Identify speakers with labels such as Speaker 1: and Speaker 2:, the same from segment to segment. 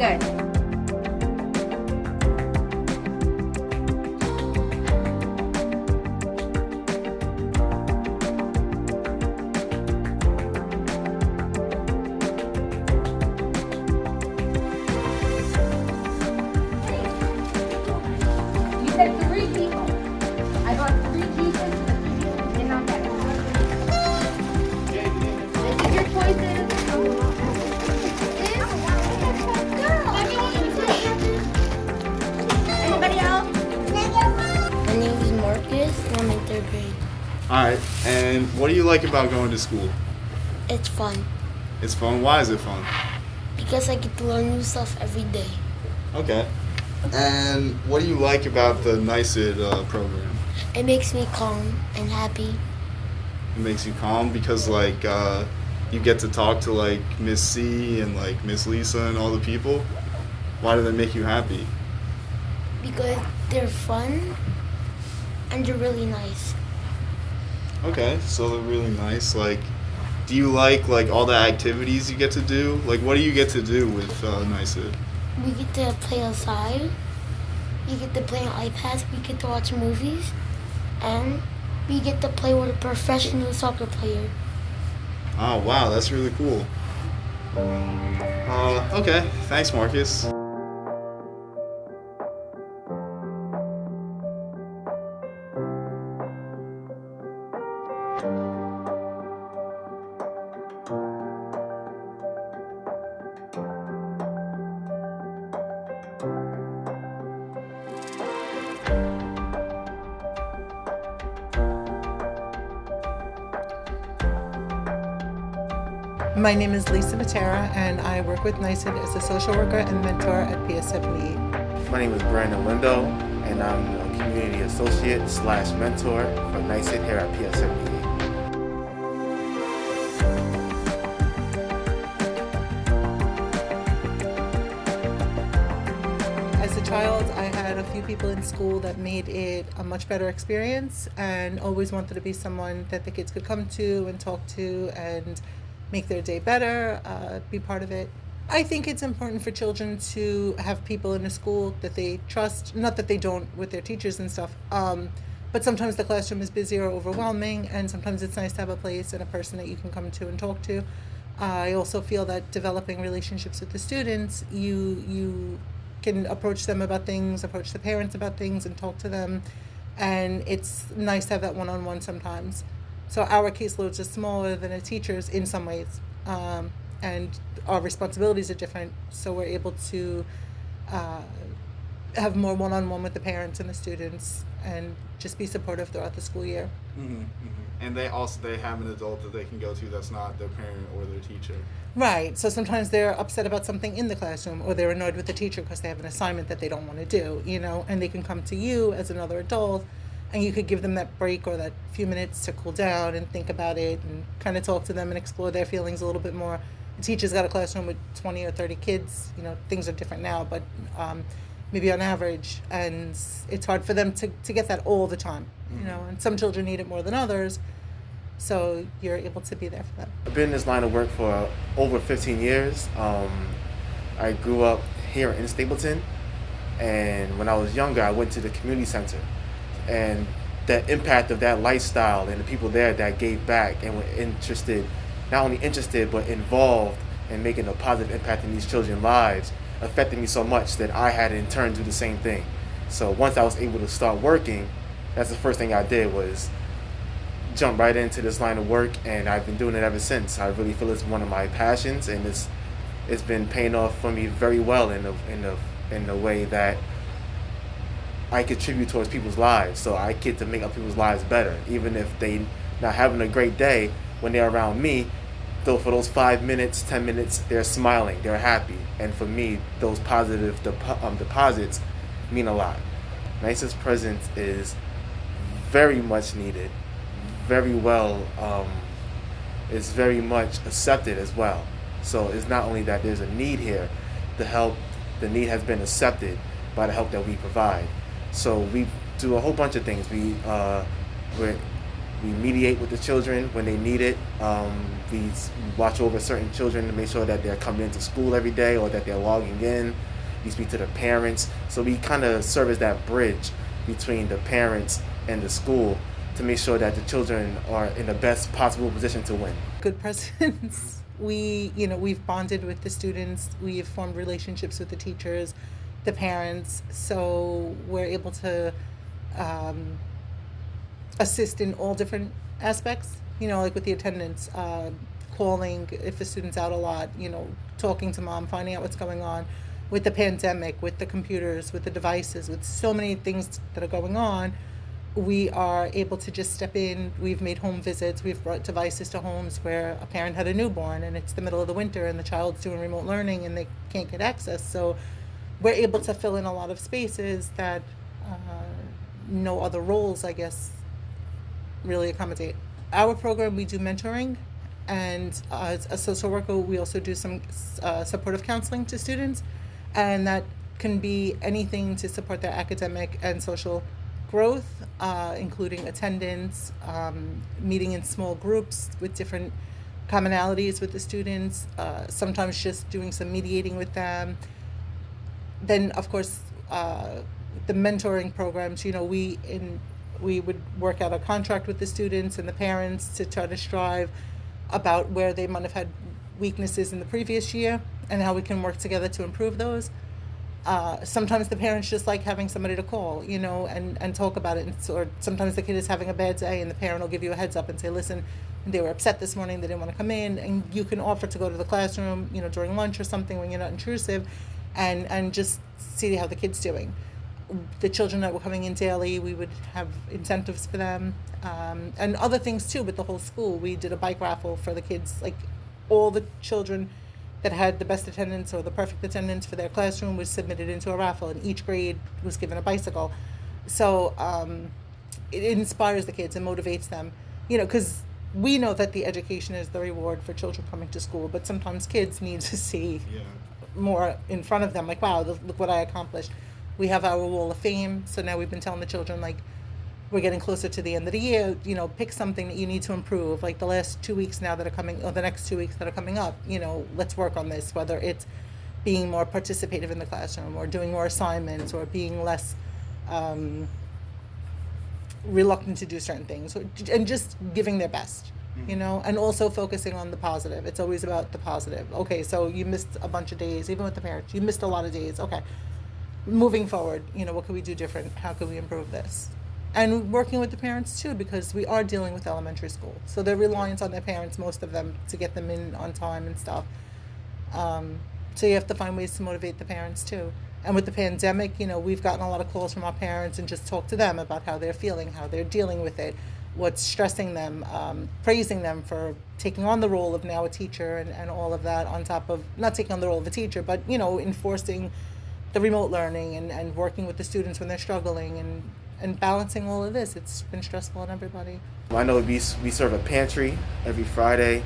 Speaker 1: good. You said 3 people. I got 3 pieces, and the 3 pieces did not get it. This is your choices. Anybody else?
Speaker 2: My name is Marcus, and I'm in 3rd grade.
Speaker 3: Alright, and what do you like about going to school?
Speaker 2: It's fun
Speaker 3: It's fun. Why is it fun?
Speaker 2: because I get to learn new stuff every day.
Speaker 3: Okay. And what do you like about the NYCID program?
Speaker 2: It makes me calm and happy.
Speaker 3: It makes you calm because you get to talk to like Miss C and like Miss Lisa and all the people. Why do they make you happy?
Speaker 2: Because they're fun and they're really nice.
Speaker 3: Okay, so they're really nice. Like, do you like all the activities you get to do? Like, what do you get to do with NYCID?
Speaker 2: We get to play outside. We get to play on iPads. We get to watch movies. And we get to play with a professional soccer player.
Speaker 3: Oh, wow, that's really cool. Okay, thanks, Marcus.
Speaker 4: My name is Lisa Matera, and I work with NYCID as a social worker and mentor at PS78.
Speaker 5: My name is Brandon Lindo, and I'm a community associate / mentor for NYCID here at PS78.
Speaker 4: As a child, I had a few people in school that made it a much better experience, and always wanted to be someone that the kids could come to and talk to and make their day better, be part of it. I think it's important for children to have people in the school that they trust, not that they don't with their teachers and stuff, but sometimes the classroom is busy or overwhelming, and sometimes it's nice to have a place and a person that you can come to and talk to. I also feel that developing relationships with the students, you can approach them about things, approach the parents about things, and talk to them, and it's nice to have that one-on-one sometimes. So our caseloads are smaller than a teacher's in some ways, and our responsibilities are different, so we're able to have more one-on-one with the parents and the students and just be supportive throughout the school year.
Speaker 3: Mm-hmm, mm-hmm. And they have an adult that they can go to that's not their parent or their teacher.
Speaker 4: Right, so sometimes they're upset about something in the classroom, or they're annoyed with the teacher because they have an assignment that they don't want to do, and they can come to you as another adult, and you could give them that break or that few minutes to cool down and think about it and kind of talk to them and explore their feelings a little bit more. The teacher's got a classroom with 20 or 30 kids. Things are different now, but maybe on average. And it's hard for them to get that all the time, and some children need it more than others. So you're able to be there for them.
Speaker 5: I've been in this line of work for over 15 years. I grew up here in Stapleton, and when I was younger, I went to the community center. And the impact of that lifestyle and the people there that gave back and were not only interested, but involved in making a positive impact in these children's lives affected me so much that I had to in turn do the same thing. So once I was able to start working, that's the first thing I did was jump right into this line of work, and I've been doing it ever since. I really feel it's one of my passions, and it's been paying off for me very well in the way that I contribute towards people's lives. So I get to make other people's lives better, even if they not having a great day. When they're around me, though, for those 5 minutes, 10 minutes, they're smiling, they're happy, and for me, those positive deposits mean a lot. NYCID's presence is very much needed, very well, is very much accepted as well. So it's not only that there's a need here, the need has been accepted by the help that we provide. So we do a whole bunch of things. We mediate with the children when they need it. We watch over certain children to make sure that they're coming into school every day or that they're logging in. We speak to the parents. So we kind of serve as that bridge between the parents and the school to make sure that the children are in the best possible position to win.
Speaker 4: Good presidents. We've bonded with the students. We've formed relationships with the teachers, the parents. So we're able to assist in all different aspects. Like with the attendance, calling if the student's out a lot. Talking to mom, finding out what's going on. With the pandemic, with the computers, with the devices, with so many things that are going on, we are able to just step in. We've made home visits. We've brought devices to homes where a parent had a newborn and it's the middle of the winter and the child's doing remote learning and they can't get access. So we're able to fill in a lot of spaces that no other roles, I guess, really accommodate. Our program, we do mentoring, and as a social worker, we also do some supportive counseling to students, and that can be anything to support their academic and social growth, including attendance, meeting in small groups with different commonalities with the students, sometimes just doing some mediating with them. Then, of course, the mentoring programs, we would work out a contract with the students and the parents to try to strive about where they might have had weaknesses in the previous year and how we can work together to improve those. Sometimes the parents just like having somebody to call, and talk about it. Or sometimes the kid is having a bad day and the parent will give you a heads up and say, listen, they were upset this morning, they didn't want to come in, and you can offer to go to the classroom, during lunch or something when you're not intrusive, and just see how the kid's doing. The children that were coming in daily, we would have incentives for them, and other things too with the whole school. We did a bike raffle for the kids, like all the children that had the best attendance or the perfect attendance for their classroom was submitted into a raffle, and each grade was given a bicycle. So it inspires the kids and motivates them, because we know that the education is the reward for children coming to school, but sometimes kids need to see more in front of them, like, wow, look what I accomplished. We have our wall of fame, so now we've been telling the children, like, we're getting closer to the end of the year, pick something that you need to improve, like the last 2 weeks now that are coming, or the next 2 weeks that are coming up, let's work on this, whether it's being more participative in the classroom or doing more assignments or being less reluctant to do certain things, and just giving their best, and also focusing on the positive. It's always about the positive. Okay, so you missed a bunch of days, even with the parents, you missed a lot of days. Okay, moving forward, what can we do different? How can we improve this? And working with the parents too, because we are dealing with elementary school, so they're reliant on their parents, most of them, to get them in on time and stuff. So you have to find ways to motivate the parents too. And with the pandemic, we've gotten a lot of calls from our parents and just talk to them about how they're feeling, how they're dealing with it, what's stressing them, praising them for taking on the role of now a teacher and all of that, on top of not taking on the role of a teacher, but enforcing the remote learning and working with the students when they're struggling and balancing all of this. It's been stressful on everybody.
Speaker 5: I know we serve a pantry every Friday.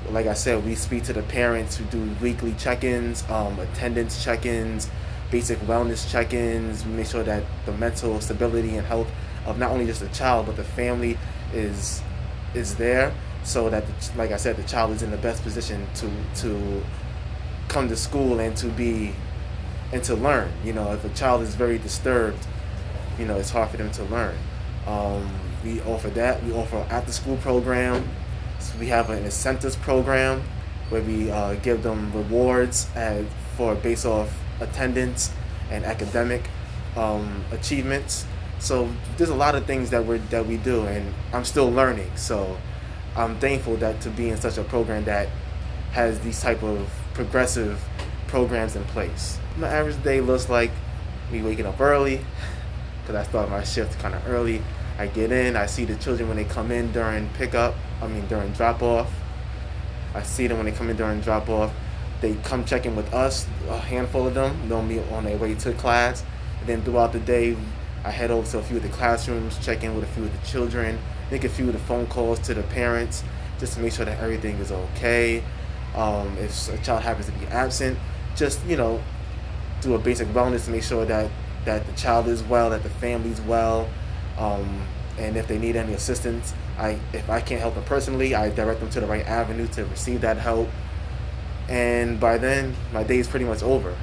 Speaker 5: Like I said, we speak to the parents who do weekly check-ins, attendance check-ins, basic wellness check-ins. We make sure that the mental stability and health of not only just the child but the family is there, so that like I said, the child is in the best position to come to school and to learn. If a child is very disturbed, it's hard for them to learn. We offer that. We offer an after-school program. So we have an incentives program where we give them rewards based off attendance and academic achievements. So there's a lot of things that we do, and I'm still learning. So I'm thankful to be in such a program that has these type of progressive programs in place. My average day looks like me waking up early, because I start my shift kind of early. I get in, I see the children when they come in during during drop-off. I see them when they come in during drop-off. They come check in with us, a handful of them, normally on their way to class. And then throughout the day, I head over to a few of the classrooms, check in with a few of the children, make a few of the phone calls to the parents, just to make sure that everything is okay. If a child happens to be absent, just, do a basic wellness to make sure that the child is well, that the family's well. And if they need any assistance, If I can't help them personally, I direct them to the right avenue to receive that help. And by then, my day is pretty much over.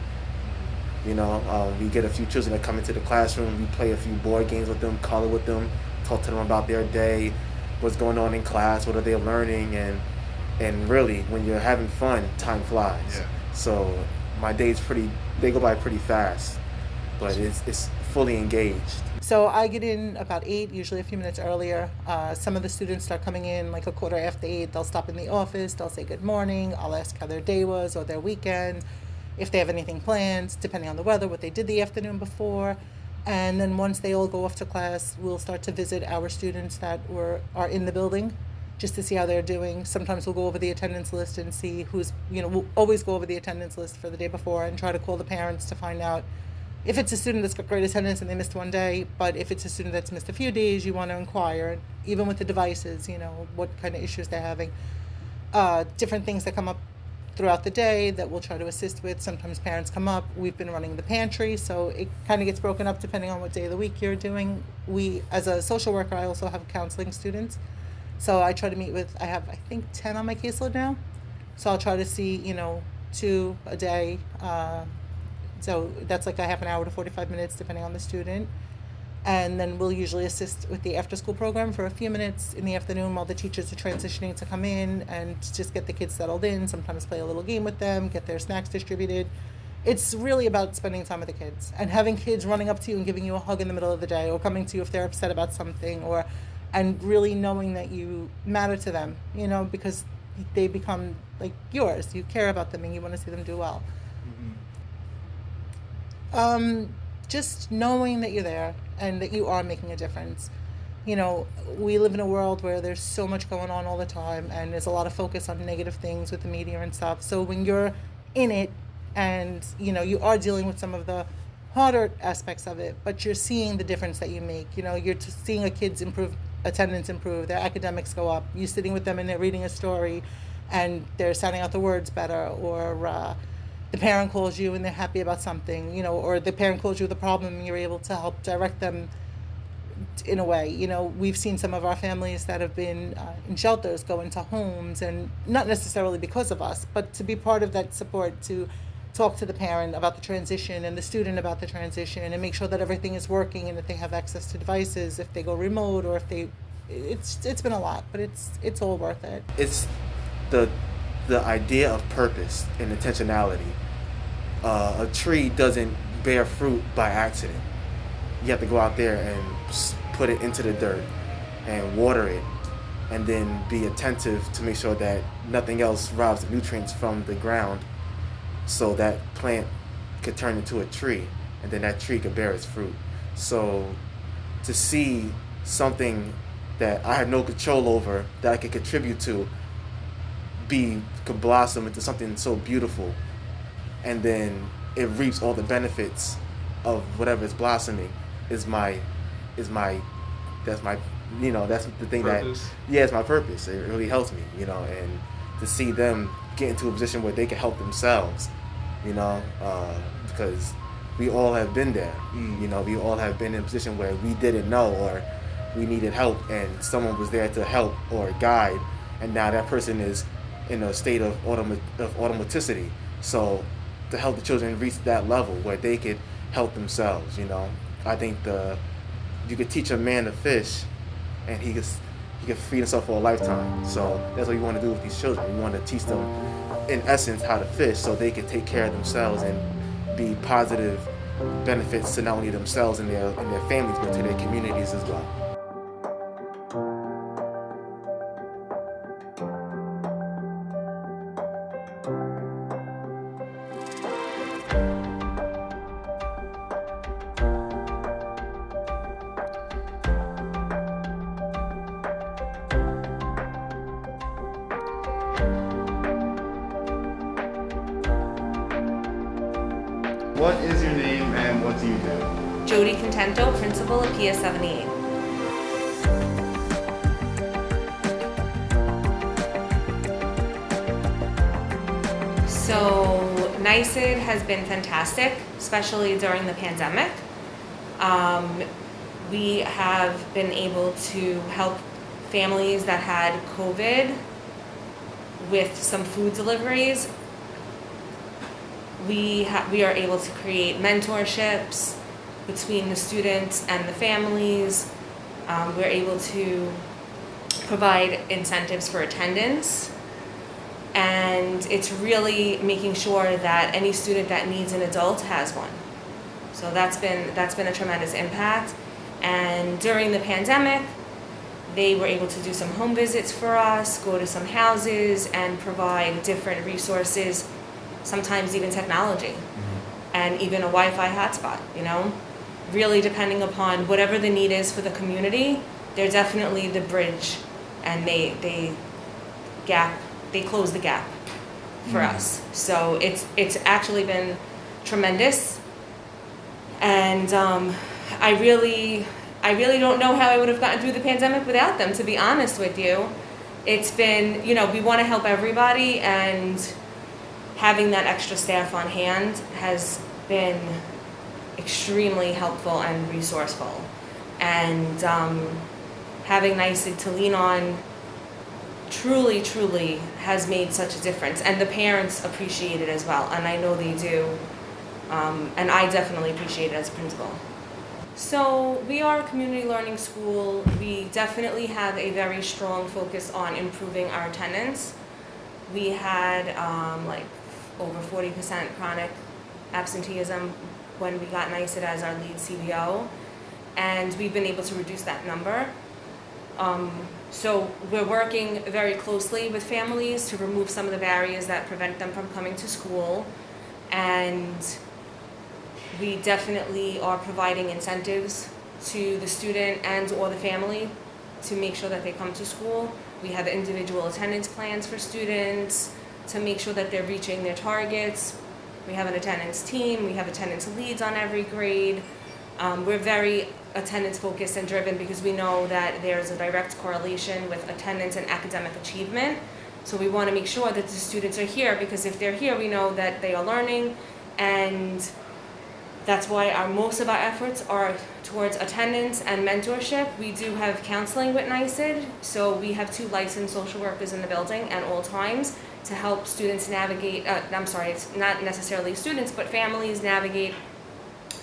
Speaker 5: We get a few children that come into the classroom. We play a few board games with them, color with them, talk to them about their day, what's going on in class, what are they learning, and really, when you're having fun, time flies.
Speaker 3: Yeah.
Speaker 5: So my days they go by pretty fast, but it's fully engaged.
Speaker 4: So I get in about 8, usually a few minutes earlier. Some of the students start coming in like a quarter after 8. They'll stop in the office. They'll say good morning. I'll ask how their day was or their weekend, if they have anything planned, depending on the weather, what they did the afternoon before. And then once they all go off to class, we'll start to visit our students that are in the building just to see how they're doing. Sometimes we'll go over the attendance list and see we'll always go over the attendance list for the day before and try to call the parents to find out if it's a student that's got great attendance and they missed one day. But if it's a student that's missed a few days, you want to inquire, even with the devices, what kind of issues they're having. Different things that come up throughout the day that we'll try to assist with. Sometimes parents come up. We've been running the pantry, so it kind of gets broken up depending on what day of the week you're doing. As a social worker, I also have counseling students. So I try to meet with, I have, I think, 10 on my caseload now. So I'll try to see, 2 a day. So that's like a half an hour to 45 minutes, depending on the student. And then we'll usually assist with the after-school program for a few minutes in the afternoon while the teachers are transitioning to come in and just get the kids settled in, sometimes play a little game with them, get their snacks distributed. It's really about spending time with the kids and having kids running up to you and giving you a hug in the middle of the day, or coming to you if they're upset about something, and really knowing that you matter to them, because they become like yours. You care about them and you want to see them do well. Just knowing that you're there and that you are making a difference. We live in a world where there's so much going on all the time, and there's a lot of focus on negative things with the media and stuff. So when you're in it and, you are dealing with some of the harder aspects of it, but you're seeing the difference that you make. You're seeing a kid's attendance improve, their academics go up. You're sitting with them and they're reading a story and they're sounding out the words better, or the parent calls you and they're happy about something, or the parent calls you with a problem and you're able to help direct them in a way. We've seen some of our families that have been in shelters go into homes, and not necessarily because of us, but to be part of that support, to talk to the parent about the transition and the student about the transition, and make sure that everything is working and that they have access to devices if they go remote, or if it's been a lot, but it's all worth it.
Speaker 5: It's the idea of purpose and intentionality. A tree doesn't bear fruit by accident. You have to go out there and put it into the dirt and water it, and then be attentive to make sure that nothing else robs the nutrients from the ground, so that plant could turn into a tree, and then that tree could bear its fruit. So to see something that I had no control over, that I could contribute to, could blossom into something so beautiful, and then it reaps all the benefits of whatever is blossoming, that's the thing
Speaker 3: Purpose.
Speaker 5: It's my purpose. It really helps me, and to see them get into a position where they can help themselves, because we all have been there. We all have been in a position where we didn't know, or we needed help, and someone was there to help or guide, and now that person is in a state of automaticity. So to help the children reach that level where they could help themselves, I think you could teach a man to fish, and he could feed himself for a lifetime. So that's what we want to do with these children. We want to teach them, in essence, how to fish, so they can take care of themselves and be positive benefits to not only themselves and their families, but to their communities as well.
Speaker 3: What is your name and what do you do?
Speaker 6: Jody Contento, principal of PS 78. So NYCID has been fantastic, especially during the pandemic. We have been able to help families that had COVID with some food deliveries, we are able to create mentorships between the students and the families. We're able to provide incentives for attendance, and it's really making sure that any student that needs an adult has one. So that's been a tremendous impact. And during the pandemic, they were able to do some home visits for us, go to some houses, and provide different resources, sometimes even technology, and even a Wi-Fi hotspot, you know? Really depending upon whatever the need is for the community, they're definitely the bridge, and they close the gap for us. So it's actually been tremendous, and I really don't know how I would have gotten through the pandemic without them, to be honest with you. It's been, you know, we want to help everybody, and having that extra staff on hand has been extremely helpful and resourceful. And having NYCID to lean on truly has made such a difference. And the parents appreciate it as well, and I know they do. And I definitely appreciate it as a principal. So we are a community learning school. We definitely have a very strong focus on improving our attendance. We had like over 40% chronic absenteeism when we got NYCID as our lead CBO, and we've been able to reduce that number. So we're working very closely with families to remove some of the barriers that prevent them from coming to school, and we definitely are providing incentives to the student and or the family to make sure that they come to school. We have individual attendance plans for students to make sure that they're reaching their targets. We have an attendance team, we have attendance leads on every grade. We're very attendance focused and driven because we know that there's a direct correlation with attendance and academic achievement. So we want to make sure that the students are here, because if they're here, we know that they are learning, and that's why most of our efforts are towards attendance and mentorship. We do have counseling with NYCID, so we have 2 licensed social workers in the building at all times to help students navigate, it's not necessarily students, but families navigate.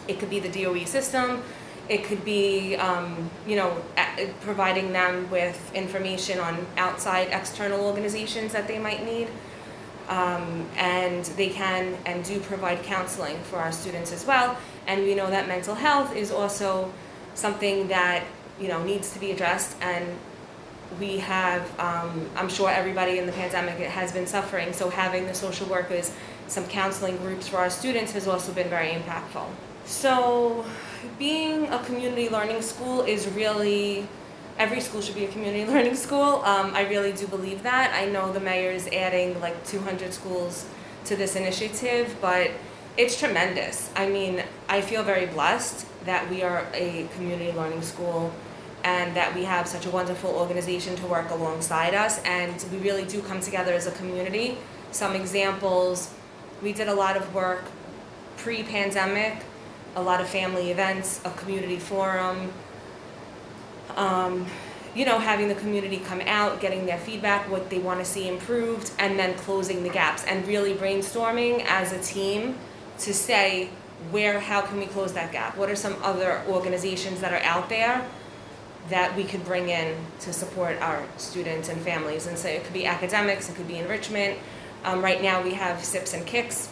Speaker 6: It could be the DOE system, it could be, providing them with information on outside external organizations that they might need. And they can and do provide counseling for our students as well. And we know that mental health is also something that, needs to be addressed. And we have, I'm sure everybody in the pandemic has been suffering. So having the social workers, some counseling groups for our students has also been very impactful. So being a community learning school is really, every school should be a community learning school. I really do believe that. I know the mayor is adding like 200 schools to this initiative, but it's tremendous. I mean, I feel very blessed that we are a community learning school and that we have such a wonderful organization to work alongside us, and we really do come together as a community. Some examples, we did a lot of work pre-pandemic, a lot of family events, a community forum, having the community come out, getting their feedback, what they want to see improved, and then closing the gaps and really brainstorming as a team to say how can we close that gap? What are some other organizations that are out there that we could bring in to support our students and families? And so it could be academics, it could be enrichment. Right now we have SIPs and KICS.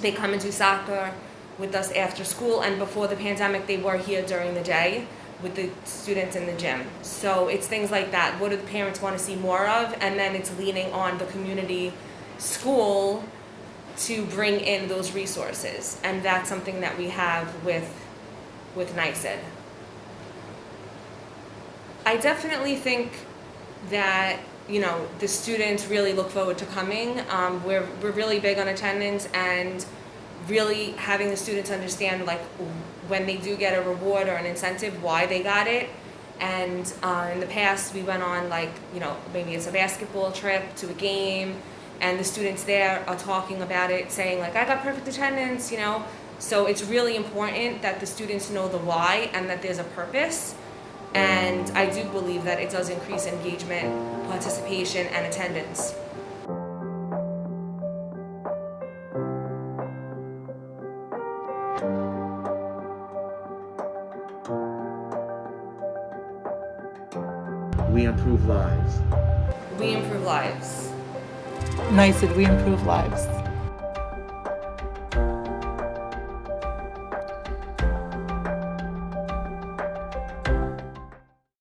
Speaker 6: They come and do soccer with us after school, and before the pandemic they were here during the day with the students in the gym. So it's things like that. What do the parents want to see more of? And then it's leaning on the community school to bring in those resources. And that's something that we have with NYCID. I definitely think that, the students really look forward to coming. We're really big on attendance and really having the students understand, like, when they do get a reward or an incentive, why they got it. And in the past we went on, like, maybe it's a basketball trip to a game, and the students there are talking about it, saying like, I got perfect attendance, So it's really important that the students know the why and that there's a purpose. And I do believe that it does increase engagement, participation, and attendance.
Speaker 5: We improve lives.
Speaker 6: We improve lives.
Speaker 4: NYCID, we improve lives.